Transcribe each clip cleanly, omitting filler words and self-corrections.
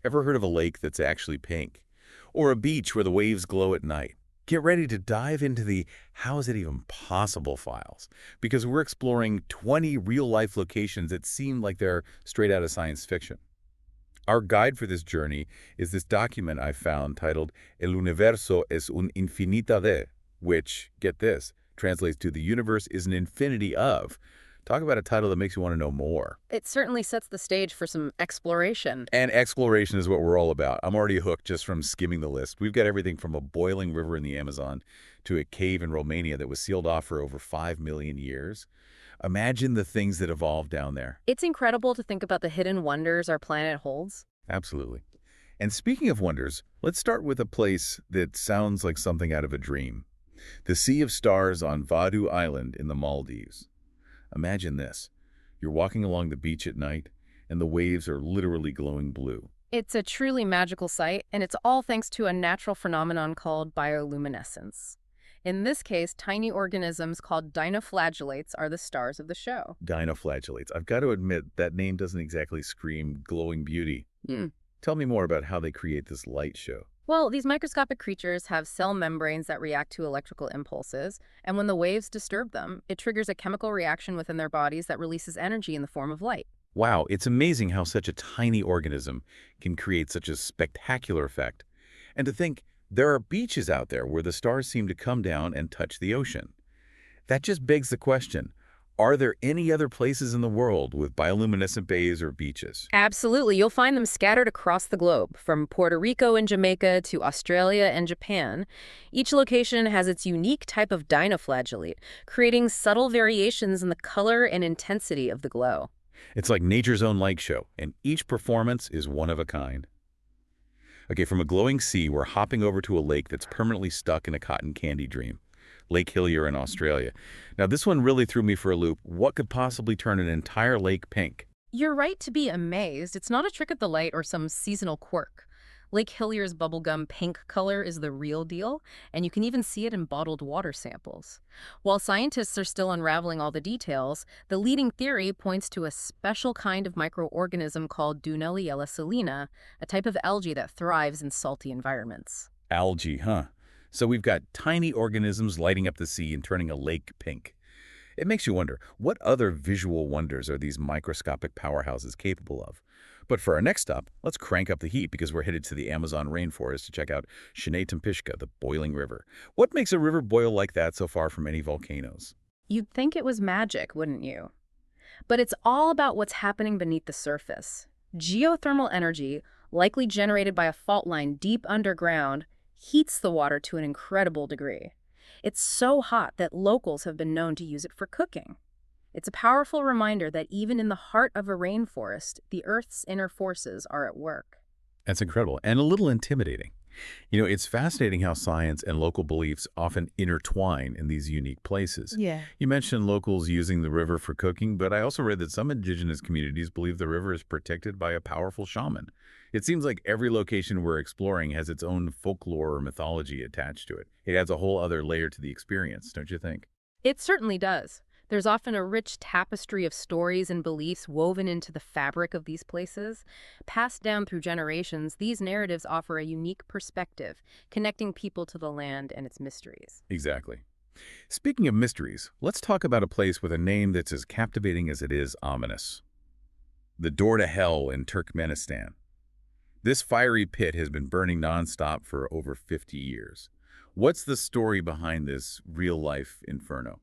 Ever heard of a lake that's actually pink? Or a beach where the waves glow at night? Get ready to dive into the how is it even possible files, because we're exploring 20 real-life locations that seem like they're straight out of science fiction. Our guide for this journey is this document I found titled El universo es un infinita de, which, get this, translates to the universe is an infinity of. Talk about a title that makes you want to know more. It certainly sets the stage for some exploration. And exploration is what we're all about. I'm already hooked just from skimming the list. We've got everything from a boiling river in the Amazon to a cave in Romania that was sealed off for over 5 million years. Imagine the things that evolved down there. It's incredible to think about the hidden wonders our planet holds. Absolutely. And speaking of wonders, let's start with a place that sounds like something out of a dream. The Sea of Stars on Vadu Island in the Maldives. Imagine this. You're walking along the beach at night, and the waves are literally glowing blue. It's a truly magical sight, and it's all thanks to a natural phenomenon called bioluminescence. In this case, tiny organisms called dinoflagellates are the stars of the show. Dinoflagellates. I've got to admit, that name doesn't exactly scream glowing beauty. Hmm. Tell me more about how they create this light show. Well, these microscopic creatures have cell membranes that react to electrical impulses, and when the waves disturb them, it triggers a chemical reaction within their bodies that releases energy in the form of light. Wow, it's amazing how such a tiny organism can create such a spectacular effect. And to think, there are beaches out there where the stars seem to come down and touch the ocean. That just begs the question, are there any other places in the world with bioluminescent bays or beaches? Absolutely. You'll find them scattered across the globe, from Puerto Rico and Jamaica to Australia and Japan. Each location has its unique type of dinoflagellate, creating subtle variations in the color and intensity of the glow. It's like nature's own light show, and each performance is one of a kind. Okay, from a glowing sea, we're hopping over to a lake that's permanently stuck in a cotton candy dream. Lake Hillier in Australia. Now, this one really threw me for a loop. What could possibly turn an entire lake pink? You're right to be amazed. It's not a trick of the light or some seasonal quirk. Lake Hillier's bubblegum pink color is the real deal, and you can even see it in bottled water samples. While scientists are still unraveling all the details, the leading theory points to a special kind of microorganism called Dunaliella salina, a type of algae that thrives in salty environments. Algae, huh? So we've got tiny organisms lighting up the sea and turning a lake pink. It makes you wonder, what other visual wonders are these microscopic powerhouses capable of? But for our next stop, let's crank up the heat because we're headed to the Amazon rainforest to check out Shinei the boiling river. What makes a river boil like that so far from any volcanoes? You'd think it was magic, wouldn't you? But it's all about what's happening beneath the surface. Geothermal energy, likely generated by a fault line deep underground, heats the water to an incredible degree. It's so hot that locals have been known to use it for cooking. It's a powerful reminder that even in the heart of a rainforest, the Earth's inner forces are at work. That's incredible and a little intimidating. You know, it's fascinating how science and local beliefs often intertwine in these unique places. Yeah. You mentioned locals using the river for cooking, but I also read that some indigenous communities believe the river is protected by a powerful shaman. It seems like every location we're exploring has its own folklore or mythology attached to it. It adds a whole other layer to the experience, don't you think? It certainly does. There's often a rich tapestry of stories and beliefs woven into the fabric of these places. Passed down through generations, these narratives offer a unique perspective, connecting people to the land and its mysteries. Exactly. Speaking of mysteries, let's talk about a place with a name that's as captivating as it is ominous. The Door to Hell in Turkmenistan. This fiery pit has been burning nonstop for over 50 years. What's the story behind this real-life inferno?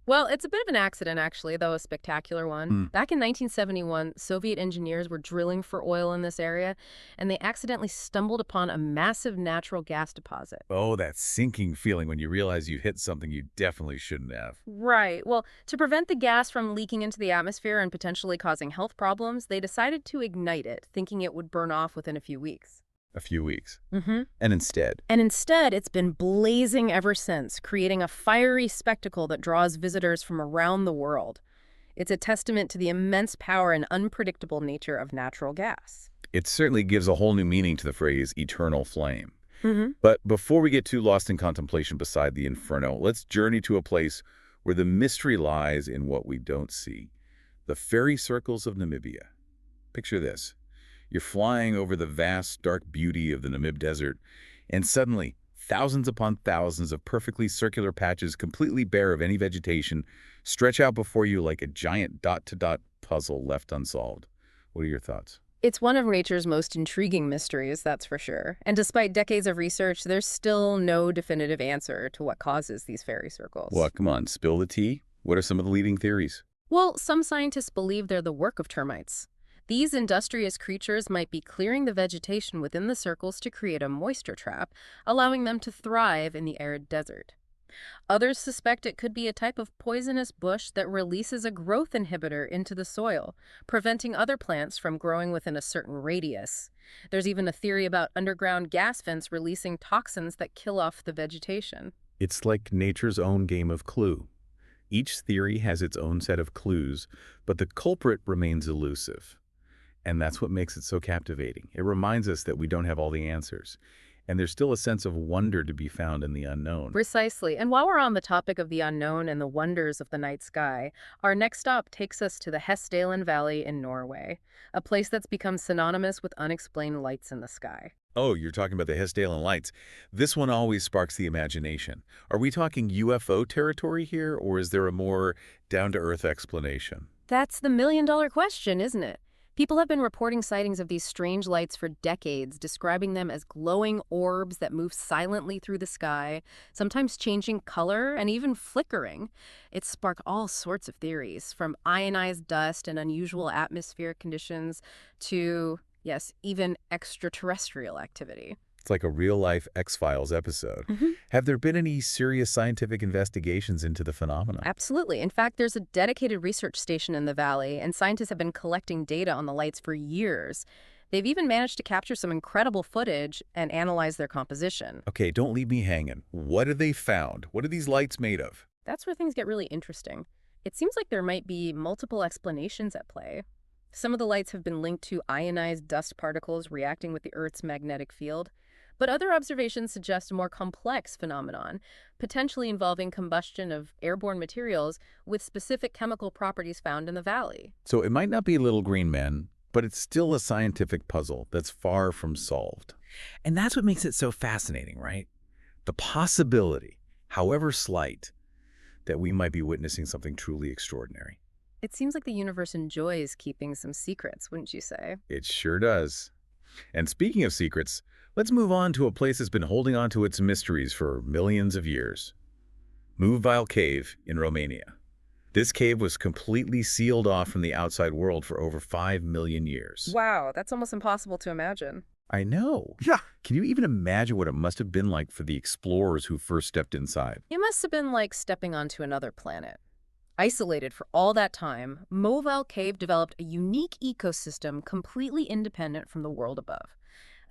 Well, it's a bit of an accident, actually, though a spectacular one. Hmm. Back in 1971, Soviet engineers were drilling for oil in this area, and they accidentally stumbled upon a massive natural gas deposit. Oh, that sinking feeling when you realize you hit something you definitely shouldn't have. Right. Well, to prevent the gas from leaking into the atmosphere and potentially causing health problems, they decided to ignite it, thinking it would burn off within a few weeks. A few weeks. Mm-hmm. And instead, And instead, it's been blazing ever since, creating a fiery spectacle that draws visitors from around the world. It's a testament to the immense power and unpredictable nature of natural gas. it certainly gives a whole new meaning to the phrase eternal flame. Mm-hmm. But before we get too lost in contemplation beside the inferno, let's journey to a place where the mystery lies in what we don't see. The fairy circles of Namibia. Picture this. You're flying over the vast, dark beauty of the Namib Desert, and suddenly, thousands upon thousands of perfectly circular patches completely bare of any vegetation stretch out before you like a giant dot-to-dot puzzle left unsolved. What are your thoughts? It's one of nature's most intriguing mysteries, that's for sure. And despite decades of research, there's still no definitive answer to what causes these fairy circles. Well, come on, spill the tea. What are some of the leading theories? Well, some scientists believe they're the work of termites. These industrious creatures might be clearing the vegetation within the circles to create a moisture trap, allowing them to thrive in the arid desert. Others suspect it could be a type of poisonous bush that releases a growth inhibitor into the soil, preventing other plants from growing within a certain radius. There's even a theory about underground gas vents releasing toxins that kill off the vegetation. It's like nature's own game of Clue. Each theory has its own set of clues, but the culprit remains elusive. And that's what makes it so captivating. It reminds us that we don't have all the answers. And there's still a sense of wonder to be found in the unknown. Precisely. And while we're on the topic of the unknown and the wonders of the night sky, our next stop takes us to the Hessdalen Valley in Norway, a place that's become synonymous with unexplained lights in the sky. Oh, you're talking about the Hessdalen Lights. This one always sparks the imagination. Are we talking UFO territory here, or is there a more down-to-earth explanation? That's the million-dollar question, isn't it? People have been reporting sightings of these strange lights for decades, describing them as glowing orbs that move silently through the sky, sometimes changing color and even flickering. It's sparked all sorts of theories, from ionized dust and unusual atmospheric conditions to, yes, even extraterrestrial activity. It's like a real-life X-Files episode. Have there been any serious scientific investigations into the phenomenon? Absolutely. In fact, there's a dedicated research station in the valley, and scientists have been collecting data on the lights for years. They've even managed to capture some incredible footage and analyze their composition. Okay, don't leave me hanging. What have they found? What are these lights made of? That's where things get really interesting. It seems like there might be multiple explanations at play. Some of the lights have been linked to ionized dust particles reacting with the Earth's magnetic field. But other observations suggest a more complex phenomenon, potentially involving combustion of airborne materials with specific chemical properties found in the valley. So it might not be little green men, but it's still a scientific puzzle that's far from solved. And that's what makes it so fascinating, right? The possibility, however slight, that we might be witnessing something truly extraordinary. It seems like the universe enjoys keeping some secrets, wouldn't you say? It sure does. And speaking of secrets, let's move on to a place that's been holding on to its mysteries for millions of years. Muvile Cave in Romania. This cave was completely sealed off from the outside world for over 5 million years. Wow, that's almost impossible to imagine. I know. Yeah. Can you even imagine what it must have been like for the explorers who first stepped inside? It must have been like stepping onto another planet. Isolated for all that time, Mobile Cave developed a unique ecosystem completely independent from the world above.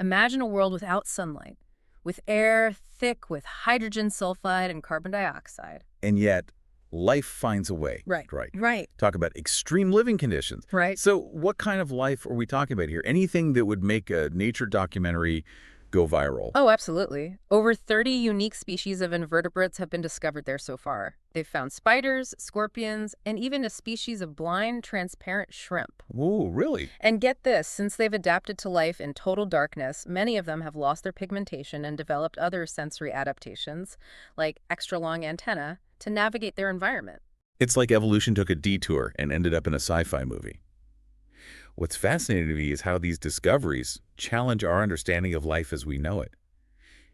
Imagine a world without sunlight, with air thick with hydrogen sulfide and carbon dioxide. And yet, life finds a way. Right. Right. Talk about extreme living conditions. Right. So what kind of life are we talking about here? Anything that would make a nature documentary go viral? Oh, absolutely. Over 30 unique species of invertebrates have been discovered there so far. They've found spiders, scorpions, and even a species of blind, transparent shrimp. Ooh, really? And get this, since they've adapted to life in total darkness, many of them have lost their pigmentation and developed other sensory adaptations, like extra long antennae, to navigate their environment. It's like evolution took a detour and ended up in a sci-fi movie. What's fascinating to me is how these discoveries challenge our understanding of life as we know it.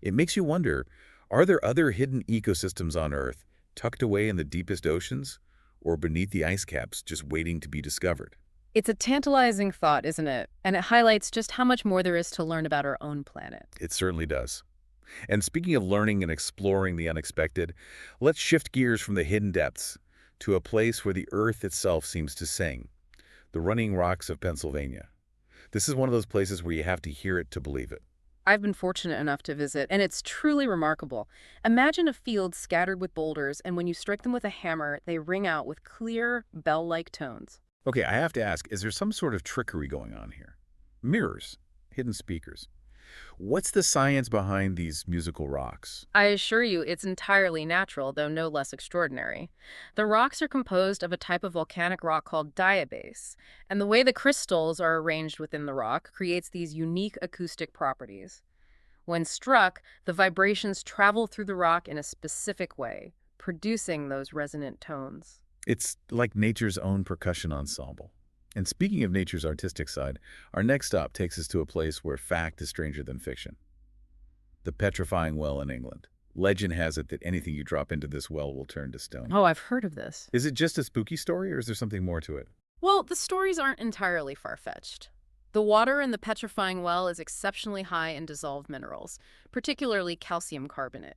It makes you wonder, are there other hidden ecosystems on Earth tucked away in the deepest oceans or beneath the ice caps just waiting to be discovered? It's a tantalizing thought, isn't it? And it highlights just how much more there is to learn about our own planet. It certainly does. And speaking of learning and exploring the unexpected, let's shift gears from the hidden depths to a place where the Earth itself seems to sing. The Running Rocks of Pennsylvania. This is one of those places where you have to hear it to believe it. I've been fortunate enough to visit, and it's truly remarkable. Imagine a field scattered with boulders, and when you strike them with a hammer, they ring out with clear, bell-like tones. Okay, I have to ask, is there some sort of trickery going on here? Mirrors, hidden speakers. What's the science behind these musical rocks? I assure you it's entirely natural, though no less extraordinary. The rocks are composed of a type of volcanic rock called diabase, and the way the crystals are arranged within the rock creates these unique acoustic properties. When struck, the vibrations travel through the rock in a specific way, producing those resonant tones. It's like nature's own percussion ensemble. And speaking of nature's artistic side, our next stop takes us to a place where fact is stranger than fiction. The petrifying well in England. Legend has it that anything you drop into this well will turn to stone. Oh, I've heard of this. Is it just a spooky story, or is there something more to it? Well, the stories aren't entirely far-fetched. The water in the petrifying well is exceptionally high in dissolved minerals, particularly calcium carbonate.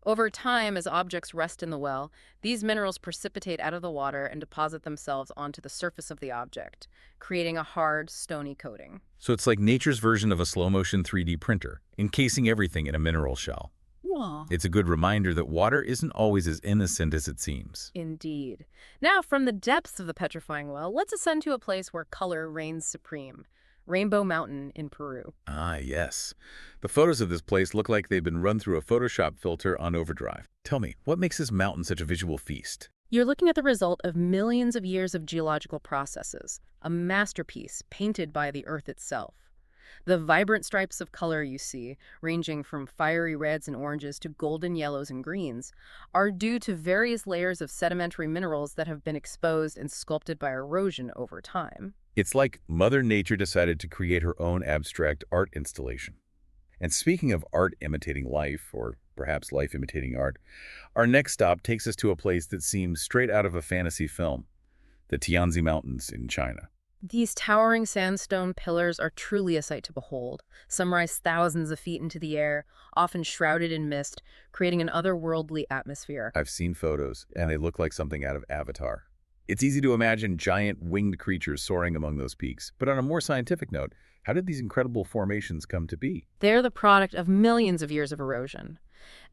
Over time, as objects rest in the well, these minerals precipitate out of the water and deposit themselves onto the surface of the object, creating a hard, stony coating. So it's like nature's version of a slow-motion 3D printer, encasing everything in a mineral shell. Wow. It's a good reminder that water isn't always as innocent as it seems. Indeed. Now, from the depths of the petrifying well, let's ascend to a place where color reigns supreme. Rainbow Mountain in Peru. Ah, yes. The photos of this place look like they've been run through a Photoshop filter on overdrive. Tell me, what makes this mountain such a visual feast? You're looking at the result of millions of years of geological processes, a masterpiece painted by the Earth itself. The vibrant stripes of color you see, ranging from fiery reds and oranges to golden yellows and greens, are due to various layers of sedimentary minerals that have been exposed and sculpted by erosion over time. It's like Mother Nature decided to create her own abstract art installation. And speaking of art imitating life, or perhaps life imitating art, our next stop takes us to a place that seems straight out of a fantasy film, the Tianzi Mountains in China. These towering sandstone pillars are truly a sight to behold. Some rise thousands of feet into the air, often shrouded in mist, creating an otherworldly atmosphere. I've seen photos, and they look like something out of Avatar. It's easy to imagine giant winged creatures soaring among those peaks, but on a more scientific note, how did these incredible formations come to be? They're the product of millions of years of erosion.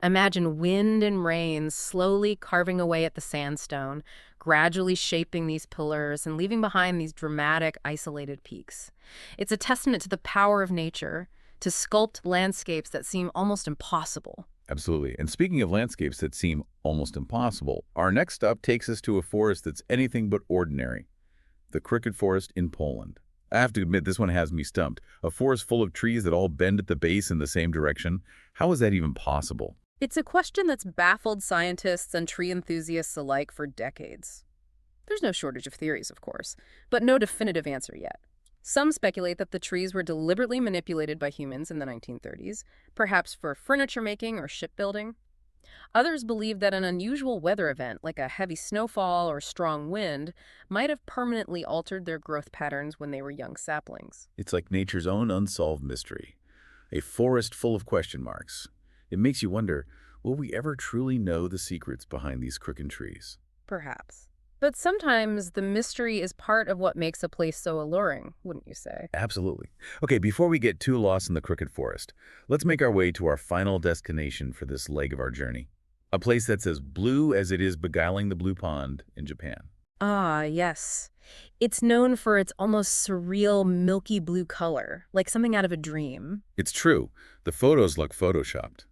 Imagine wind and rain slowly carving away at the sandstone, gradually shaping these pillars and leaving behind these dramatic, isolated peaks. It's a testament to the power of nature to sculpt landscapes that seem almost impossible. Absolutely. And speaking of landscapes that seem almost impossible, our next stop takes us to a forest that's anything but ordinary, the Crooked Forest in Poland. I have to admit, this one has me stumped. A forest full of trees that all bend at the base in the same direction. How is that even possible? It's a question that's baffled scientists and tree enthusiasts alike for decades. There's no shortage of theories, of course, but no definitive answer yet. Some speculate that the trees were deliberately manipulated by humans in the 1930s, perhaps for furniture making or shipbuilding. Others believe that an unusual weather event, like a heavy snowfall or strong wind, might have permanently altered their growth patterns when they were young saplings. It's like nature's own unsolved mystery, a forest full of question marks. It makes you wonder, will we ever truly know the secrets behind these crooked trees? Perhaps. But sometimes the mystery is part of what makes a place so alluring, wouldn't you say? Absolutely. Okay, before we get too lost in the Crooked Forest, let's make our way to our final destination for this leg of our journey. A place that's as blue as it is beguiling the blue pond in Japan. Ah, yes. It's known for its almost surreal milky blue color, like something out of a dream. It's true, the photos look photoshopped.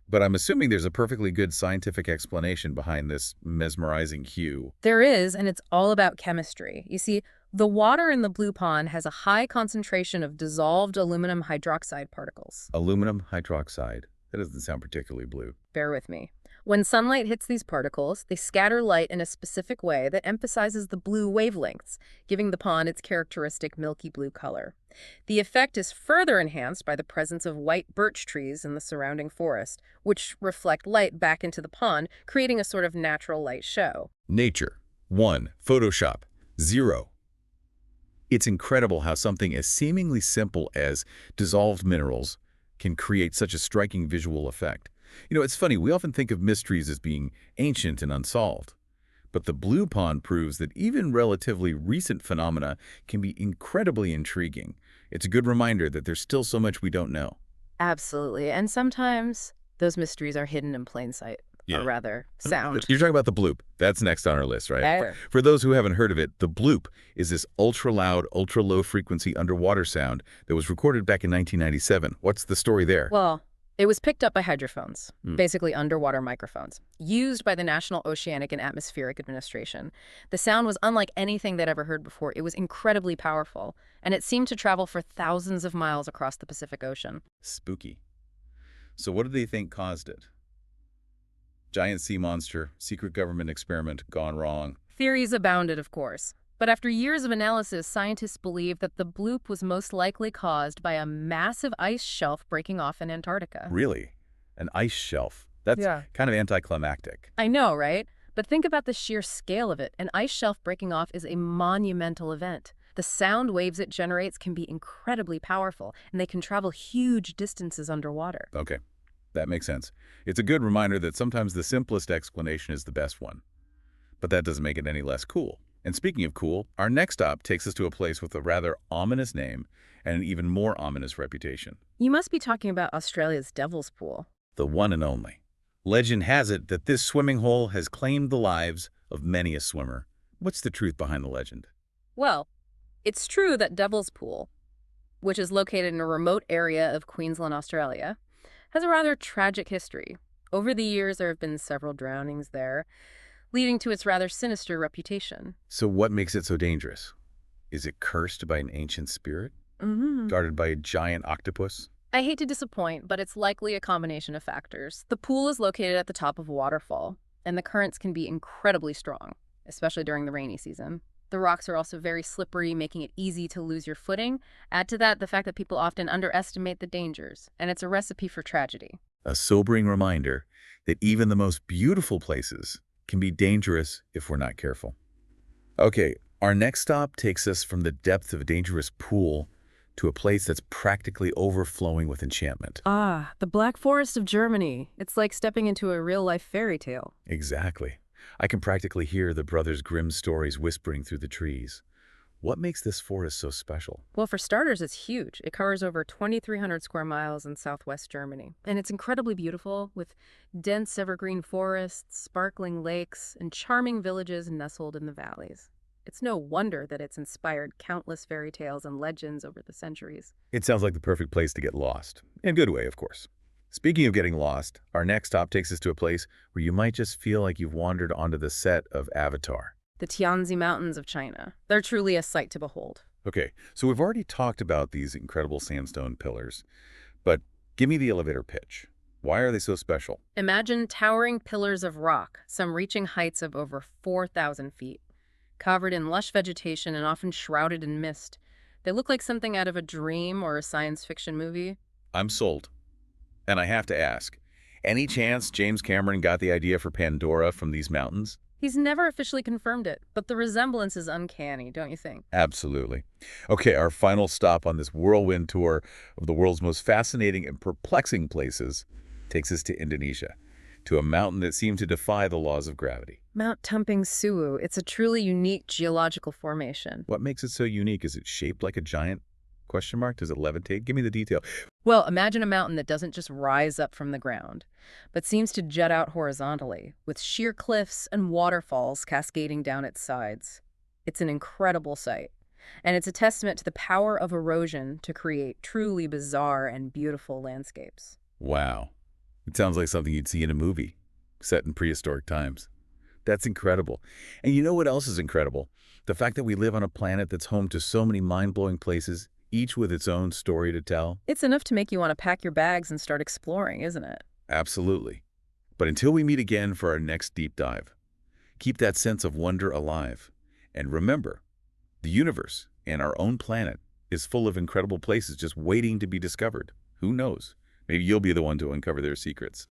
But I'm assuming there's a perfectly good scientific explanation behind this mesmerizing hue. There is, and it's all about chemistry. You see, the water in the blue pond has a high concentration of dissolved aluminum hydroxide particles. Aluminum hydroxide. That doesn't sound particularly blue. Bear with me. When sunlight hits these particles, they scatter light in a specific way that emphasizes the blue wavelengths, giving the pond its characteristic milky blue color. The effect is further enhanced by the presence of white birch trees in the surrounding forest, which reflect light back into the pond, creating a sort of natural light show. Nature. 1. Photoshop. 0. It's incredible how something as seemingly simple as dissolved minerals can create such a striking visual effect. You know, it's funny, we often think of mysteries as being ancient and unsolved. But the blue pond proves that even relatively recent phenomena can be incredibly intriguing. It's a good reminder that there's still so much we don't know. Absolutely, and sometimes those mysteries are hidden in plain sight. or Yeah. rather, sound. You're talking about the bloop. That's next on our list, right? Eh. For those who haven't heard of it, the bloop is this ultra-loud, ultra-low frequency underwater sound that was recorded back in 1997. What's the story there? Well, it was picked up by hydrophones, Hmm. basically underwater microphones, used by the National Oceanic and Atmospheric Administration. The sound was unlike anything they'd ever heard before. It was incredibly powerful, and it seemed to travel for thousands of miles across the Pacific Ocean. Spooky. So what do they think caused it? Giant sea monster, secret government experiment gone wrong. Theories abounded, of course. But after years of analysis, scientists believe that the bloop was most likely caused by a massive ice shelf breaking off in Antarctica. Really? An ice shelf? That's Yeah. kind of anticlimactic. I know, right? But think about the sheer scale of it. An ice shelf breaking off is a monumental event. The sound waves it generates can be incredibly powerful, and they can travel huge distances underwater. Okay, that makes sense. It's a good reminder that sometimes the simplest explanation is the best one. But that doesn't make it any less cool. And speaking of cool, our next stop takes us to a place with a rather ominous name and an even more ominous reputation. You must be talking about Australia's Devil's Pool. The one and only. Legend has it that this swimming hole has claimed the lives of many a swimmer. What's the truth behind the legend? Well, it's true that Devil's Pool, which is located in a remote area of Queensland, Australia, has a rather tragic history. Over the years, there have been several drownings there, leading to its rather sinister reputation. So what makes it so dangerous? Is it cursed by an ancient spirit? Guarded by a giant octopus? I hate to disappoint, but it's likely a combination of factors. The pool is located at the top of a waterfall, and the currents can be incredibly strong, especially during the rainy season. The rocks are also very slippery, making it easy to lose your footing. Add to that the fact that people often underestimate the dangers, and it's a recipe for tragedy. A sobering reminder that even the most beautiful places can be dangerous if we're not careful. Okay, our next stop takes us from the depth of a dangerous pool to a place that's practically overflowing with enchantment. Ah, the Black Forest of Germany. It's like stepping into a real-life fairy tale. Exactly. I can practically hear the Brothers Grimm stories whispering through the trees. What makes this forest so special? Well, for starters, it's huge. It covers over 2,300 square miles in southwest Germany. And it's incredibly beautiful, with dense evergreen forests, sparkling lakes, and charming villages nestled in the valleys. It's no wonder that it's inspired countless fairy tales and legends over the centuries. It sounds like the perfect place to get lost. In a good way, of course. Speaking of getting lost, our next stop takes us to a place where you might just feel like you've wandered onto the set of Avatar. The Tianzi Mountains of China. They're truly a sight to behold. Okay, so we've already talked about these incredible sandstone pillars, but give me the elevator pitch. Why are they so special? Imagine towering pillars of rock, some reaching heights of over 4,000 feet. Covered in lush vegetation and often shrouded in mist. They look like something out of a dream or a science fiction movie. I'm sold. And I have to ask, any chance James Cameron got the idea for Pandora from these mountains? He's never officially confirmed it, but the resemblance is uncanny, don't you think? Absolutely. Okay, our final stop on this whirlwind tour of the world's most fascinating and perplexing places takes us to Indonesia, to a mountain that seemed to defy the laws of gravity. Mount Tumpeng Suwu. It's a truly unique geological formation. What makes it so unique? Is it shaped like a giant? Question mark? Does it levitate? Give me the detail. Well, imagine a mountain that doesn't just rise up from the ground, but seems to jut out horizontally, with sheer cliffs and waterfalls cascading down its sides. It's an incredible sight, and it's a testament to the power of erosion to create truly bizarre and beautiful landscapes. Wow. It sounds like something you'd see in a movie, set in prehistoric times. That's incredible. And you know what else is incredible? The fact that we live on a planet that's home to so many mind-blowing places, each with its own story to tell. It's enough to make you want to pack your bags and start exploring, isn't it? Absolutely. But until we meet again for our next deep dive, keep that sense of wonder alive. And remember, the universe and our own planet is full of incredible places just waiting to be discovered. Who knows? Maybe you'll be the one to uncover their secrets.